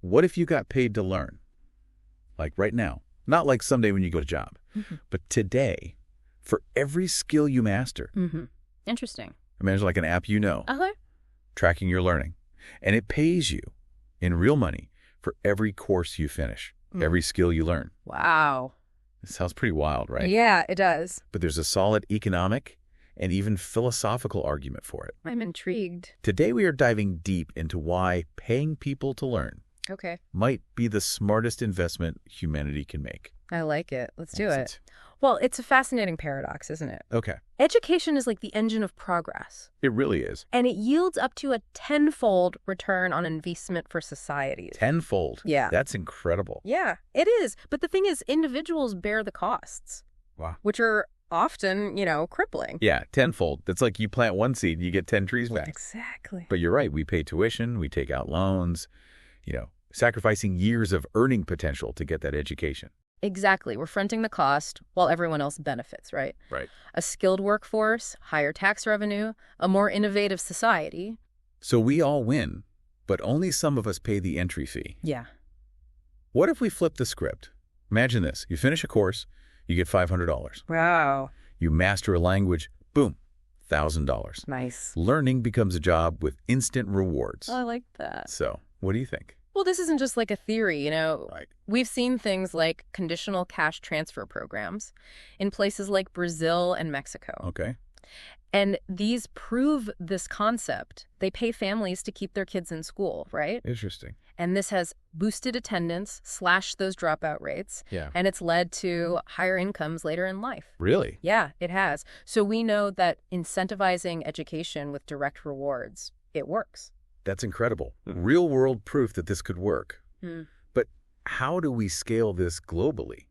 What if you got paid to learn? Like right now. Not like someday when you go to job, but today, for every skill you master. Interesting. Imagine like an app Okay. tracking your learning. And it pays you in real money for every course you finish, every skill you learn. Wow. It sounds pretty wild, right? Yeah, it does. But there's a solid economic and even philosophical argument for it. I'm intrigued. Today we are diving deep into why paying people to learn Okay. might be the smartest investment humanity can make. I like it. Let's do Excellent. it. Well, it's a fascinating paradox, isn't it? Okay. Education is like the engine of progress. It really is. And it yields up to a tenfold return on investment for societies. Tenfold. Yeah. That's incredible. Yeah, it is. But the thing is, individuals bear the costs. Wow. Which are often, crippling. Yeah, tenfold. That's like you plant one seed and you get 10 trees back. Exactly. But you're right. We pay tuition. We take out loans, sacrificing years of earning potential to get that education. Exactly. We're fronting the cost while everyone else benefits, right? Right. A skilled workforce, higher tax revenue, a more innovative society. So we all win, but only some of us pay the entry fee. Yeah. What if we flip the script? Imagine this. You finish a course, you get $500. Wow. You master a language, boom, $1,000. Nice. Learning becomes a job with instant rewards. I like that. So, what do you think? Well, this isn't just like a theory, Right. We've seen things like conditional cash transfer programs in places like Brazil and Mexico. Okay. And these prove this concept. They pay families to keep their kids in school, right? Interesting. And this has boosted attendance, slashed those dropout rates, Yeah. and it's led to higher incomes later in life. Really? Yeah, it has. So we know that incentivizing education with direct rewards, it works. That's incredible. Real-world proof that this could work. But how do we scale this globally?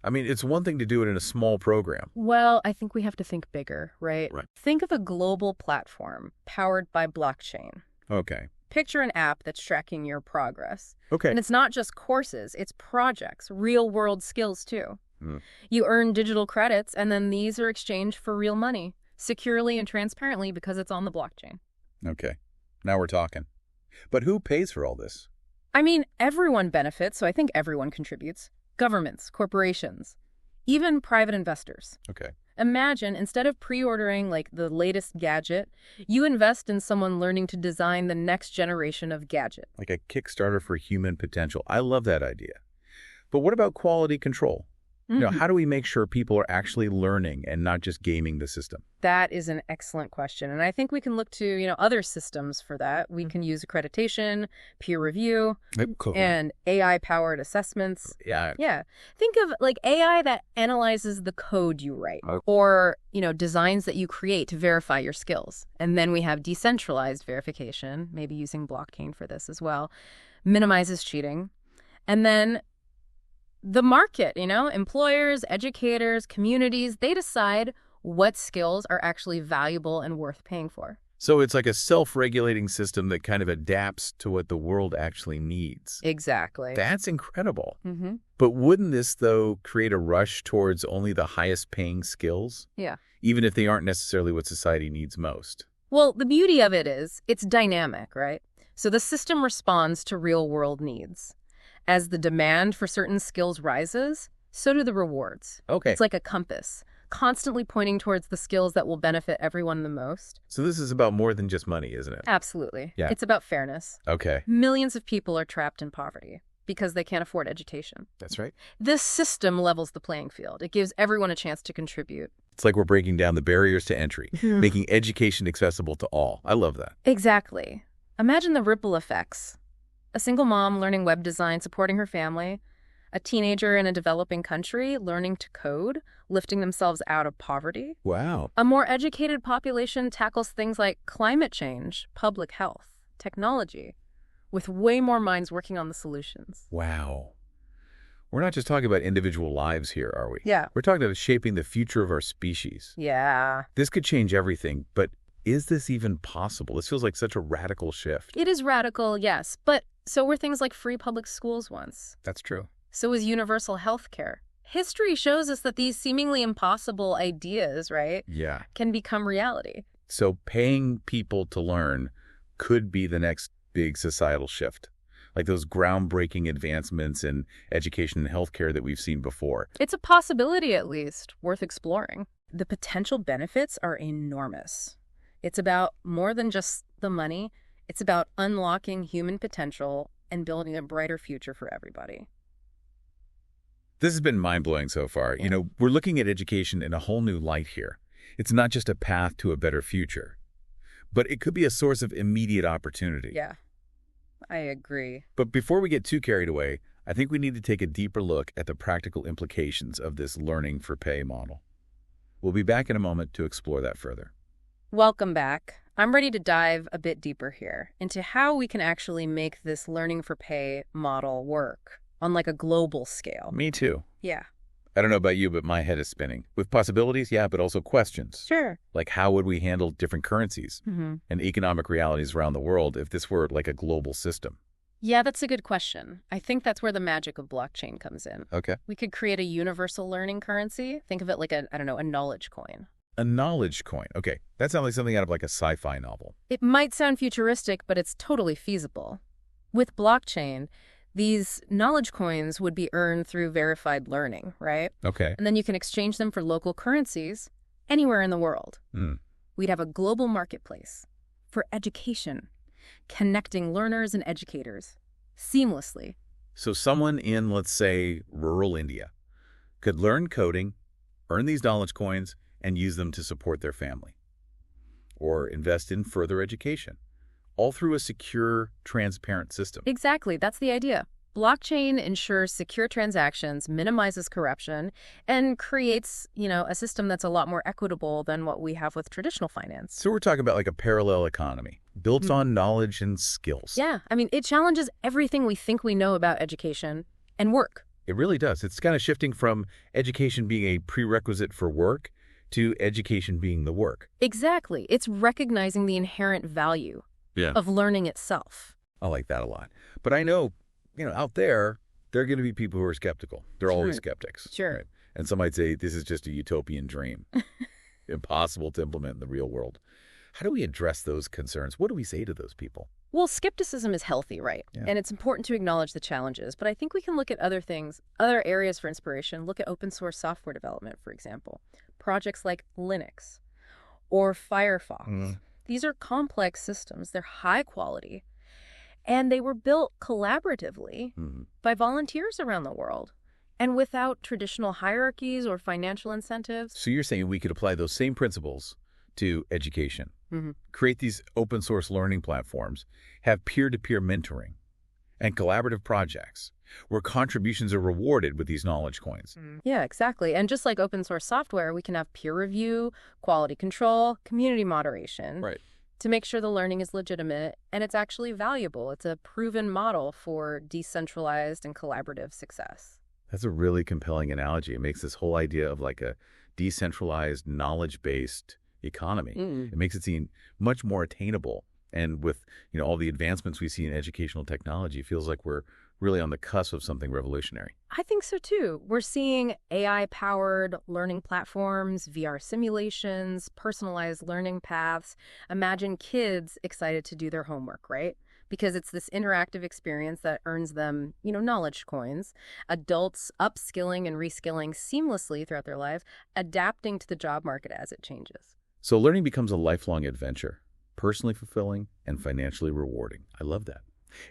I mean, it's one thing to do it in a small program. Well, I think we have to think bigger, right? Right. Think of a global platform powered by blockchain. Okay. Picture an app that's tracking your progress. Okay. And it's not just courses, it's projects, real-world skills too. Mm. You earn digital credits, and then these are exchanged for real money, securely and transparently because it's on the blockchain. Okay. Now we're talking. But who pays for all this? I mean, everyone benefits, so I think everyone contributes. Governments, corporations, even private investors. Okay. Imagine, instead of pre-ordering like the latest gadget, you invest in someone learning to design the next generation of gadget. Like a Kickstarter for human potential. I love that idea. But what about quality control? How do we make sure people are actually learning and not just gaming the system? That is an excellent question. And I think we can look to, other systems for that. We can use accreditation, peer review, Cool. and AI-powered assessments. Yeah. Yeah. Think of like AI that analyzes the code you write or, designs that you create to verify your skills. And then we have decentralized verification, maybe using blockchain for this as well, minimizes cheating. And then the market, employers, educators, communities, they decide what skills are actually valuable and worth paying for. So it's like a self-regulating system that kind of adapts to what the world actually needs. Exactly. That's incredible. Mm-hmm. But wouldn't this, though, create a rush towards only the highest paying skills? Yeah. Even if they aren't necessarily what society needs most? Well, the beauty of it is it's dynamic, right? So the system responds to real-world needs. As the demand for certain skills rises, so do the rewards. Okay. It's like a compass, constantly pointing towards the skills that will benefit everyone the most. So this is about more than just money, isn't it? Absolutely. Yeah. It's about fairness. Okay. Millions of people are trapped in poverty because they can't afford education. That's right. This system levels the playing field. It gives everyone a chance to contribute. It's like we're breaking down the barriers to entry, making education accessible to all. I love that. Exactly. Imagine the ripple effects. A single mom learning web design, supporting her family. A teenager in a developing country learning to code, lifting themselves out of poverty. Wow. A more educated population tackles things like climate change, public health, technology, with way more minds working on the solutions. Wow. We're not just talking about individual lives here, are we? Yeah. We're talking about shaping the future of our species. Yeah. This could change everything, but is this even possible? This feels like such a radical shift. It is radical, yes, but so were things like free public schools once. That's true. So was universal health care. History shows us that these seemingly impossible ideas, right, Yeah. can become reality. So paying people to learn could be the next big societal shift. like those groundbreaking advancements in education and healthcare that we've seen before? It's a possibility, at least, worth exploring. The potential benefits are enormous. It's about more than just the money. It's about unlocking human potential and building a brighter future for everybody. This has been mind-blowing so far. You know, we're looking at education in a whole new light here. It's not just a path to a better future, but it could be a source of immediate opportunity. Yeah, I agree. But before we get too carried away, I think we need to take a deeper look at the practical implications of this learning for pay model. We'll be back in a moment to explore that further. Welcome back. I'm ready to dive a bit deeper here into how we can actually make this learning for pay model work on like a global scale. Me too. Yeah. I don't know about you, but my head is spinning. With possibilities, yeah, but also questions. Sure. Like how would we handle different currencies and economic realities around the world if this were like a global system? Yeah, that's a good question. I think that's where the magic of blockchain comes in. Okay. We could create a universal learning currency. Think of it like a knowledge coin. A knowledge coin. Okay. That sounds like something out of like a sci-fi novel. It might sound futuristic, but it's totally feasible. With blockchain, these knowledge coins would be earned through verified learning, right? Okay. And then you can exchange them for local currencies anywhere in the world. We'd have a global marketplace for education, connecting learners and educators seamlessly. So someone in, let's say, rural India could learn coding, earn these knowledge coins, and use them to support their family or invest in further education, all through a secure, transparent system. Exactly. That's the idea. Blockchain ensures secure transactions, minimizes corruption, and creates, a system that's a lot more equitable than what we have with traditional finance. So we're talking about like a parallel economy built on knowledge and skills. Yeah. I mean, it challenges everything we think we know about education and work. It really does. It's kind of shifting from education being a prerequisite for work to education being the work. Exactly. It's recognizing the inherent value of learning itself. I like that a lot. But I know, out there are going to be people who are skeptical. They're always skeptics. Sure. Right? And some might say this is just a utopian dream, impossible to implement in the real world. How do we address those concerns? What do we say to those people? Well, skepticism is healthy, right? Yeah. And it's important to acknowledge the challenges. But I think we can look at other things, other areas for inspiration. Look at open source software development, for example. Projects like Linux or Firefox. These are complex systems. They're high quality. And they were built collaboratively by volunteers around the world and without traditional hierarchies or financial incentives. So you're saying we could apply those same principles to education, create these open source learning platforms, have peer-to-peer mentoring and collaborative projects where contributions are rewarded with these knowledge coins. Yeah, exactly. And just like open source software, we can have peer review, quality control, community moderation. Right. To make sure the learning is legitimate and it's actually valuable. It's a proven model for decentralized and collaborative success. That's a really compelling analogy. It makes this whole idea of like a decentralized, knowledge-based economy. It makes it seem much more attainable. And with all the advancements we see in educational technology, it feels like we're really on the cusp of something revolutionary. I think so too. We're seeing AI-powered learning platforms, VR simulations, personalized learning paths. Imagine kids excited to do their homework, right? Because it's this interactive experience that earns them, knowledge coins. Adults upskilling and reskilling seamlessly throughout their lives, adapting to the job market as it changes. So learning becomes a lifelong adventure, personally fulfilling and financially rewarding. I love that.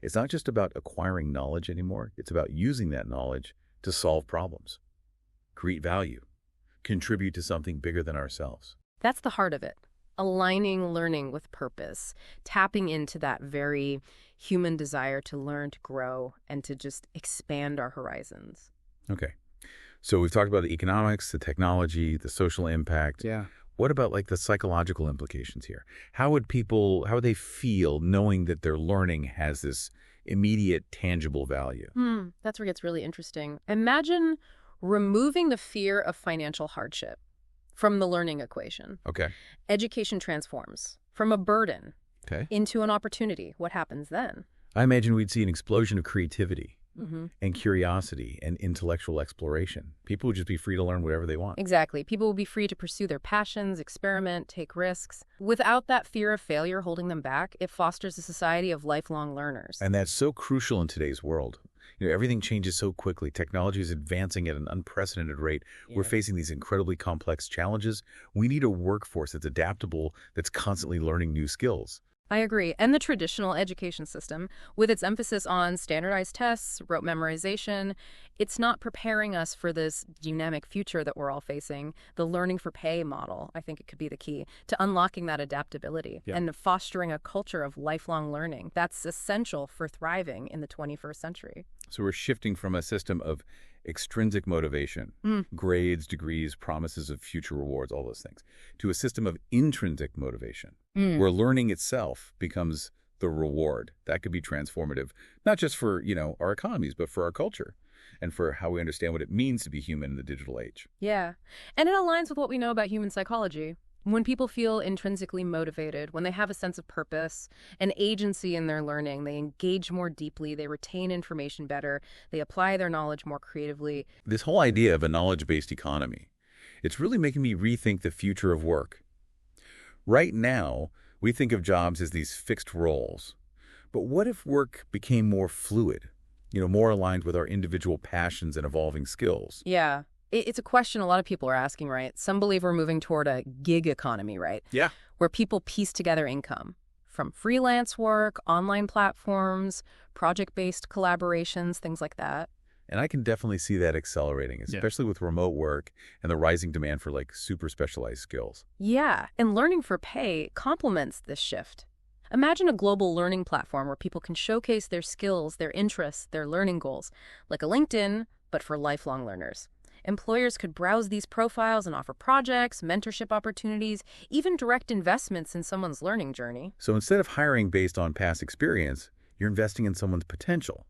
It's not just about acquiring knowledge anymore. It's about using that knowledge to solve problems, create value, contribute to something bigger than ourselves. That's the heart of it. Aligning learning with purpose, tapping into that very human desire to learn, to grow, and to just expand our horizons. Okay. So we've talked about the economics, the technology, the social impact. Yeah. What about like the psychological implications here? How would they feel knowing that their learning has this immediate, tangible value? That's where it gets really interesting. Imagine removing the fear of financial hardship from the learning equation. Okay. Education transforms from a burden into an opportunity. What happens then? I imagine we'd see an explosion of creativity, and curiosity and intellectual exploration. People would just be free to learn whatever they want. Exactly. People will be free to pursue their passions, experiment, take risks. Without that fear of failure holding them back, it fosters a society of lifelong learners. And that's so crucial in today's world. Everything changes so quickly. Technology is advancing at an unprecedented rate. We're facing these incredibly complex challenges. We need a workforce that's adaptable, that's constantly learning new skills. I agree. And the traditional education system, with its emphasis on standardized tests, rote memorization, it's not preparing us for this dynamic future that we're all facing. The learning for pay model, I think it could be the key to unlocking that adaptability and fostering a culture of lifelong learning. That's essential for thriving in the 21st century. So we're shifting from a system of extrinsic motivation, grades, degrees, promises of future rewards, all those things, to a system of intrinsic motivation, where learning itself becomes the reward. That could be transformative, not just for, our economies, but for our culture and for how we understand what it means to be human in the digital age. Yeah. And it aligns with what we know about human psychology. When people feel intrinsically motivated, when they have a sense of purpose, an agency in their learning, they engage more deeply, they retain information better, they apply their knowledge more creatively. This whole idea of a knowledge-based economy, it's really making me rethink the future of work. Right now, we think of jobs as these fixed roles. But what if work became more fluid, more aligned with our individual passions and evolving skills? Yeah. It's a question a lot of people are asking, right? Some believe we're moving toward a gig economy, right? Yeah. Where people piece together income from freelance work, online platforms, project-based collaborations, things like that. And I can definitely see that accelerating, especially with remote work and the rising demand for super specialized skills. Yeah, and learning for pay complements this shift. Imagine a global learning platform where people can showcase their skills, their interests, their learning goals, like a LinkedIn, but for lifelong learners. Employers could browse these profiles and offer projects, mentorship opportunities, even direct investments in someone's learning journey. So instead of hiring based on past experience, you're investing in someone's potential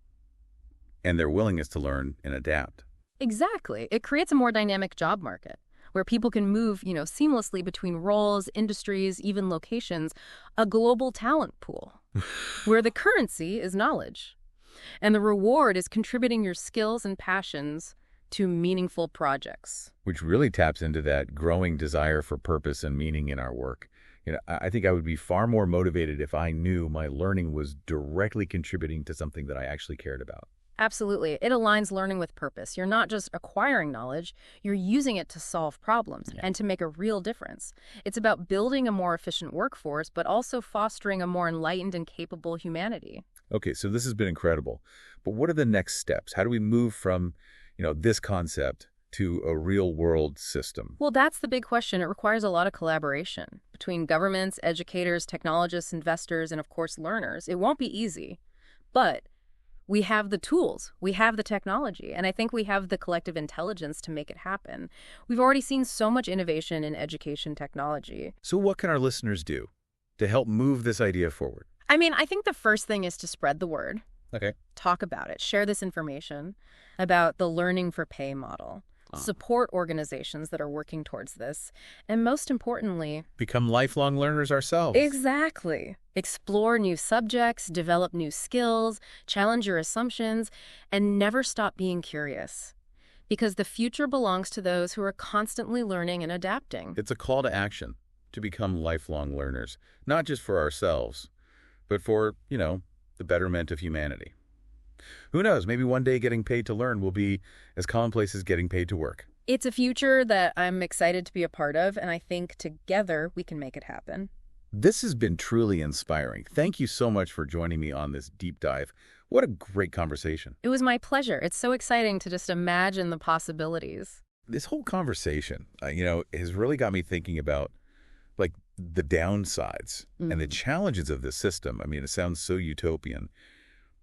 and their willingness to learn and adapt. Exactly. It creates a more dynamic job market where people can move, seamlessly between roles, industries, even locations, a global talent pool where the currency is knowledge and the reward is contributing your skills and passions to meaningful projects. Which really taps into that growing desire for purpose and meaning in our work. I think I would be far more motivated if I knew my learning was directly contributing to something that I actually cared about. Absolutely. It aligns learning with purpose. You're not just acquiring knowledge, you're using it to solve problems and to make a real difference. It's about building a more efficient workforce, but also fostering a more enlightened and capable humanity. Okay, so this has been incredible. But what are the next steps? How do we move from this concept to a real-world system? Well, that's the big question. It requires a lot of collaboration between governments, educators, technologists, investors, and of course, learners. It won't be easy, but we have the tools, we have the technology, and I think we have the collective intelligence to make it happen. We've already seen so much innovation in education technology. So what can our listeners do to help move this idea forward? I think the first thing is to spread the word. Okay. Talk about it. Share this information about the learning for pay model. Support organizations that are working towards this. And most importantly, become lifelong learners ourselves. Exactly. Explore new subjects, develop new skills, challenge your assumptions, and never stop being curious. Because the future belongs to those who are constantly learning and adapting. It's a call to action to become lifelong learners, not just for ourselves, but for, the betterment of humanity. Who knows, maybe one day getting paid to learn will be as commonplace as getting paid to work. It's a future that I'm excited to be a part of, and I think together we can make it happen. This has been truly inspiring. Thank you so much for joining me on this deep dive. What a great conversation. It was my pleasure. It's so exciting to just imagine the possibilities. This whole conversation, has really got me thinking about, the downsides and the challenges of this system. It sounds so utopian.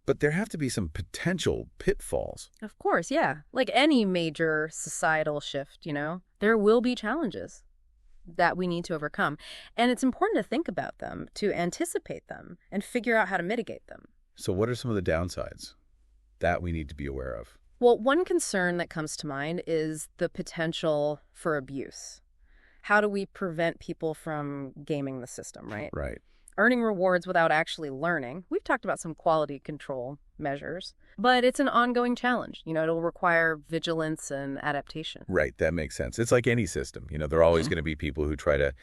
But there have to be some potential pitfalls. Of course, yeah. Like any major societal shift, there will be challenges that we need to overcome. And it's important to think about them, to anticipate them, and figure out how to mitigate them. So what are some of the downsides that we need to be aware of? Well, one concern that comes to mind is the potential for abuse. How do we prevent people from gaming the system, right? Right. earning rewards without actually learning. We've talked about some quality control measures, but it's an ongoing challenge. It'll require vigilance and adaptation. Right, that makes sense. It's like any system. There are always going to be people who try to,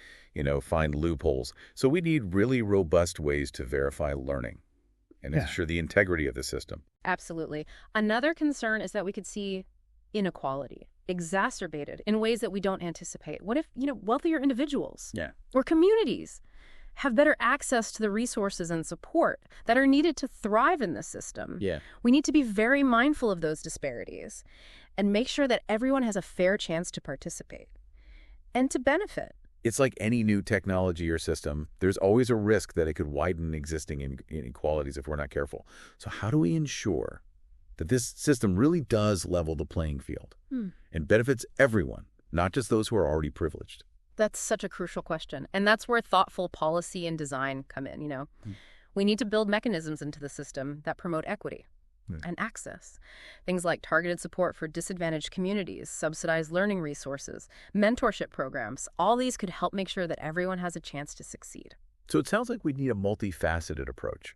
find loopholes. So we need really robust ways to verify learning and ensure the integrity of the system. Absolutely. Another concern is that we could see inequality exacerbated in ways that we don't anticipate. What if, wealthier individuals or communities have better access to the resources and support that are needed to thrive in this system? We need to be very mindful of those disparities and make sure that everyone has a fair chance to participate and to benefit. It's like any new technology or system. There's always a risk that it could widen existing inequalities if we're not careful. So how do we ensure that this system really does level the playing field and benefits everyone, not just those who are already privileged? That's such a crucial question. And that's where thoughtful policy and design come in, We need to build mechanisms into the system that promote equity and access. Things like targeted support for disadvantaged communities, subsidized learning resources, mentorship programs. All these could help make sure that everyone has a chance to succeed. So it sounds like we need a multifaceted approach,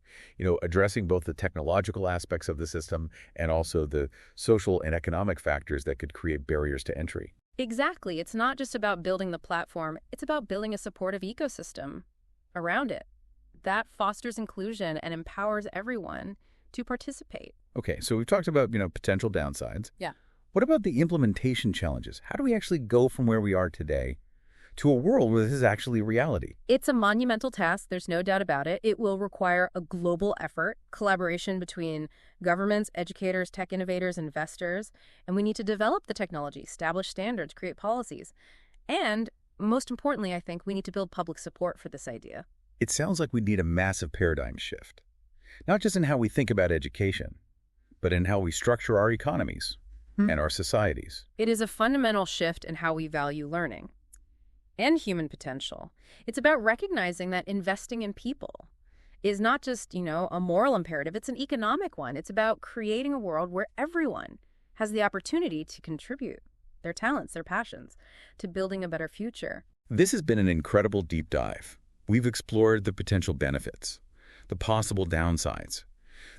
addressing both the technological aspects of the system and also the social and economic factors that could create barriers to entry. Exactly. It's not just about building the platform. It's about building a supportive ecosystem around it that fosters inclusion and empowers everyone to participate. Okay, so we've talked about, potential downsides. Yeah. What about the implementation challenges? How do we actually go from where we are today to a world where this is actually reality? It's a monumental task. There's no doubt about it. It will require a global effort, collaboration between governments, educators, tech innovators, investors, and we need to develop the technology, establish standards, create policies. And most importantly, I think we need to build public support for this idea. It sounds like we need a massive paradigm shift, not just in how we think about education, but in how we structure our economies and our societies. It is a fundamental shift in how we value learning and human potential. It's about recognizing that investing in people is not just, a moral imperative, it's an economic one. It's about creating a world where everyone has the opportunity to contribute their talents, their passions, to building a better future. This has been an incredible deep dive. We've explored the potential benefits, the possible downsides,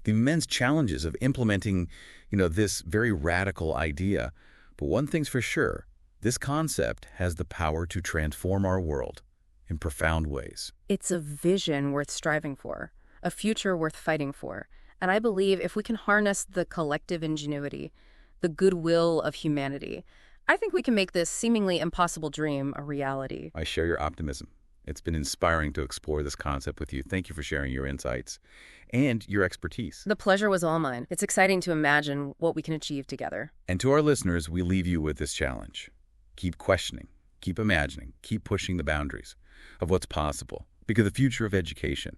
the immense challenges of implementing, this very radical idea. But one thing's for sure, this concept has the power to transform our world in profound ways. It's a vision worth striving for, a future worth fighting for. And I believe if we can harness the collective ingenuity, the goodwill of humanity, I think we can make this seemingly impossible dream a reality. I share your optimism. It's been inspiring to explore this concept with you. Thank you for sharing your insights and your expertise. The pleasure was all mine. It's exciting to imagine what we can achieve together. And to our listeners, we leave you with this challenge. Keep questioning, keep imagining, keep pushing the boundaries of what's possible. Because the future of education,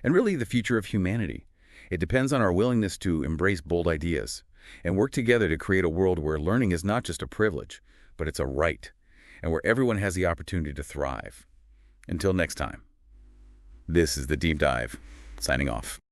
and really the future of humanity, it depends on our willingness to embrace bold ideas and work together to create a world where learning is not just a privilege, but it's a right, and where everyone has the opportunity to thrive. Until next time, this is The Deep Dive, signing off.